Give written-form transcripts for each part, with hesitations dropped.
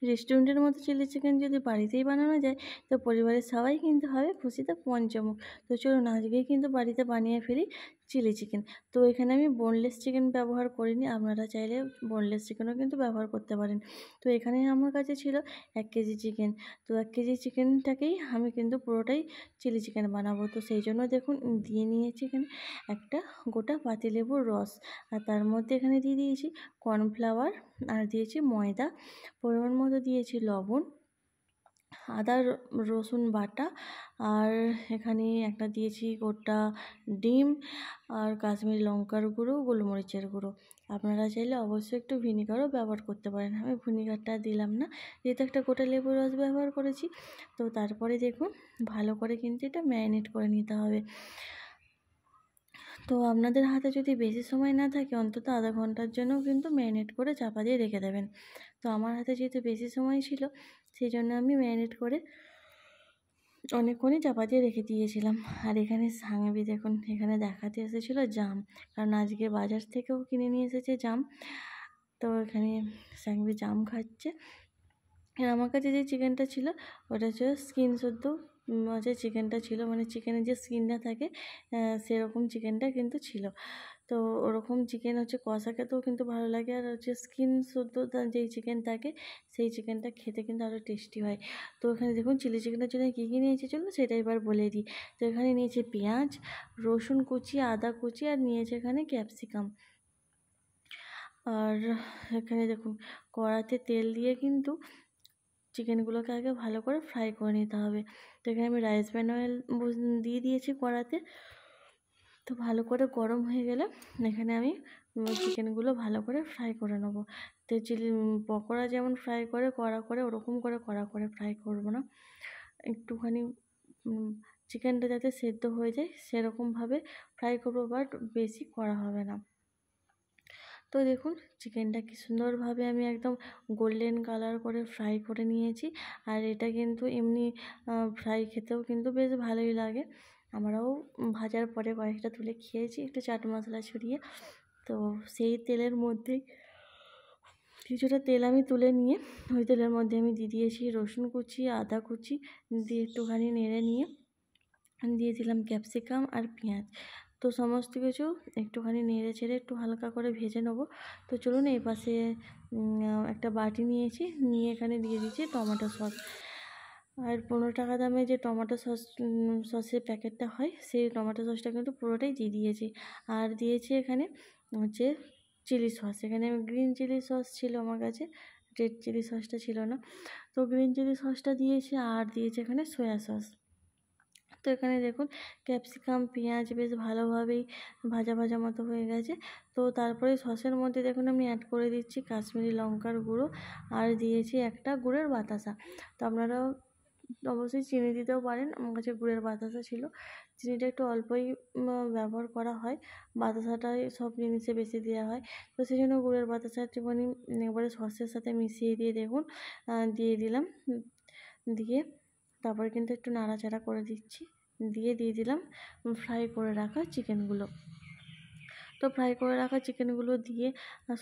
রেস্টুরেন্টের মতো chilli chicken যদি বাড়িতেই বানানো যায় তো পরিবারের সবাই কিন্তু হবে খুশিতে পঞ্চমুখ। তো চলুন আজকেই কিন্তু বাড়িতে বানিয়ে ফেলি চিলি চিকেন। তো এখানে আমি বোনলেস চিকেন ব্যবহার করিনি, আপনারা চাইলে বোনলেস চিকেনও কিন্তু ব্যবহার করতে পারেন। তো এখানে আমার কাছে ছিল 1 কেজি চিকেন। তো 1 কেজি চিকেনটাকেই আমি কিন্তু পুরোটাই চিলি চিকেন বানাবো। তো সেই জন্য দেখুন দিয়ে নিয়েছি এখানে একটা গোটা পাতিলেবুর রস, আর তার মধ্যে এখানে দিয়ে দিয়েছি কর্নফ্লাওয়ার, আর দিয়েছি ময়দা, পরিমাণ মতো দিয়েছি লবণ, আদা রসুন বাটা, আর এখানে একটা দিয়েছি গোটা ডিম, আর কাশ্মীরি লঙ্কার গুঁড়ো, গোলমরিচের গুঁড়ো। আপনারা চাইলে অবশ্যই একটু ভিনিগারও ব্যবহার করতে পারেন, আমি ভিনিগারটা দিলাম না যেহেতু একটা গোটা লেবুর রস ব্যবহার করেছি। তো তারপরে দেখুন ভালো করে কিন্তু এটা ম্যারিনেট করে নিতে হবে। তো আপনাদের হাতে যদি বেশি সময় না থাকে অন্তত আধা ঘন্টার জন্যও কিন্তু ম্যারিনেট করে চাপা দিয়ে রেখে দেবেন। তো আমার হাতে যেহেতু বেশি সময় ছিল সেই জন্য আমি ম্যারিনেট করে অনেকক্ষণই চাপা দিয়ে রেখে দিয়েছিলাম। আর এখানে সাংবি দেখুন এখানে দেখাতে এসেছিলো জাম, কারণ আজকে বাজার থেকেও কিনে নিয়ে এসেছে জাম। তো এখানে সাংবি জাম খাচ্ছে। আর আমার কাছে যে চিকেনটা ছিল ওটা ছিল স্কিন শুদ্ধ যে চিকেনটা ছিল, মানে চিকেনের যে স্কিনটা থাকে সেরকম চিকেনটা কিন্তু ছিল। তো ওরকম চিকেন হচ্ছে কষা খেতেও কিন্তু ভালো লাগে, আর হচ্ছে স্কিন শুদ্ধ যেই চিকেন থাকে সেই চিকেনটা খেতে কিন্তু আরও টেস্টি হয়। তো এখানে দেখুন চিলি চিকেনের জন্য কী কী নিয়েছি চলুন সেটা এবার বলে দিই। তো এখানে নিয়েছি পেঁয়াজ, রসুন কুচি, আদা কুচি, আর নিয়েছে এখানে ক্যাপসিকাম। আর এখানে দেখুন কড়াতে তেল দিয়ে কিন্তু চিকেনগুলোকে আগে ভালো করে ফ্রাই করে নিতে হবে। তো এখানে আমি রাইস ব্র্যান অয়েল দিয়ে দিয়েছি কড়াতে। তো ভালো করে গরম হয়ে গেলে এখানে আমি চিকেনগুলো ভালো করে ফ্রাই করে নেব। তো চিলি পকোড়া যেমন ফ্রাই করে কড়া করে ওরকম করে কড়া করে ফ্রাই করব না, একটুখানি চিকেনটা যাতে সেদ্ধ হয়ে যায় সেরকমভাবে ফ্রাই করবো, বাট বেশি করা হবে না। তো দেখুন চিকেনটা কি সুন্দরভাবে আমি একদম গোল্ডেন কালার করে ফ্রাই করে নিয়েছি। আর এটা কিন্তু এমনি ফ্রাই খেতেও কিন্তু বেশ ভালোই লাগে। আমরাও ভাজার পরে কয়েকটা তুলে খেয়েছি একটু চাট মশলা ছড়িয়ে। তো সেই তেলের মধ্যেই কিছুটা তেল আমি তুলে নিয়ে ওই তেলের মধ্যে আমি দিয়ে দিয়েছি রসুন কুচি, আদা কুচি, দিয়ে একটুখানি নেড়ে নিয়ে দিয়ে দিলাম ক্যাপসিকাম আর পেঁয়াজ। তো সমস্ত কিছু একটুখানি নেড়ে চেড়ে একটু হালকা করে ভেজে নেবো। তো চলুন এই পাশে একটা বাটি নিয়েছি, নিয়ে এখানে দিয়ে দিচ্ছি টমেটো সস। আর 15 টাকা দামে যে টমেটো সসের প্যাকেটটা হয় সেই টমেটো সসটা কিন্তু পুরোটাই দিয়ে দিয়েছি। আর দিয়েছি এখানে হচ্ছে চিলি সস, এখানে গ্রিন চিলি সস ছিল আমার কাছে, রেড চিলি সসটা ছিল না। তো গ্রিন চিলি সসটা দিয়েছি, আর দিয়েছি এখানে সয়া সস। তো এখানে দেখুন ক্যাপসিকাম পেঁয়াজ বেশ ভালোভাবেই ভাজা ভাজা মতো হয়ে গেছে। তো তারপরে সসের মধ্যে দেখুন আমি অ্যাড করে দিচ্ছি কাশ্মীরি লঙ্কার গুঁড়ো, আর দিয়েছি একটা গুড়ের বাতাসা। তো আপনারাও অবশ্যই চিনি দিতেও পারেন, আমার কাছে গুড়ের বাতাসা ছিল। চিনিটা একটু অল্পই ব্যবহার করা হয়, বাতাসাটাই সব জিনিসে বেশি দেওয়া হয়। তো সেই জন্য গুড়ের বাতাসা একটুখানি একবারে সসের সাথে মিশিয়ে দিয়ে দেখুন দিয়ে দিলাম। দিয়ে তারপরে কিন্তু একটু নাড়াচাড়া করে দিচ্ছি, দিয়ে দিলাম ফ্রাই করে রাখা চিকেনগুলো। তো ফ্রাই করে রাখা চিকেনগুলো দিয়ে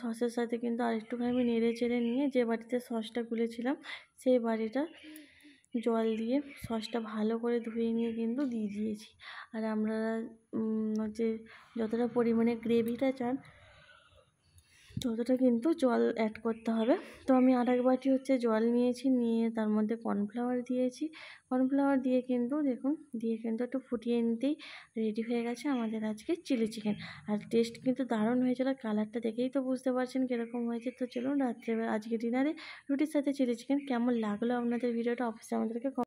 সসের সাথে কিন্তু আরেকটুখানি আমি নেড়ে চেড়ে নিয়ে যে বাটিতে সসটা গুলেছিলাম সেই বাটিটা জল দিয়ে সসটা ভালো করে ধুয়ে নিয়ে কিন্তু দিয়ে দিয়েছি। আর আপনারা হচ্ছে যতটা পরিমাণে গ্রেভিটা চান ততটা কিন্তু জল অ্যাড করতে হবে। তো আমি আরেক বাটি হচ্ছে জল নিয়েছি, নিয়ে তার মধ্যে কর্নফ্লাওয়ার দিয়েছি। কর্নফ্লাওয়ার দিয়ে কিন্তু দেখুন একটু ফুটিয়ে নিতেই রেডি হয়ে গেছে আমাদের আজকে চিলি চিকেন। আর টেস্ট কিন্তু দারুণ হয়েছিল, কালারটা দেখেই তো বুঝতে পারছেন কীরকম হয়েছে। তো চলুন রাত্রেবেলা আজকে ডিনারে রুটির সাথে চিলি চিকেন কেমন লাগলো আপনাদের ভিডিওটা অবশ্যই আমাদেরকে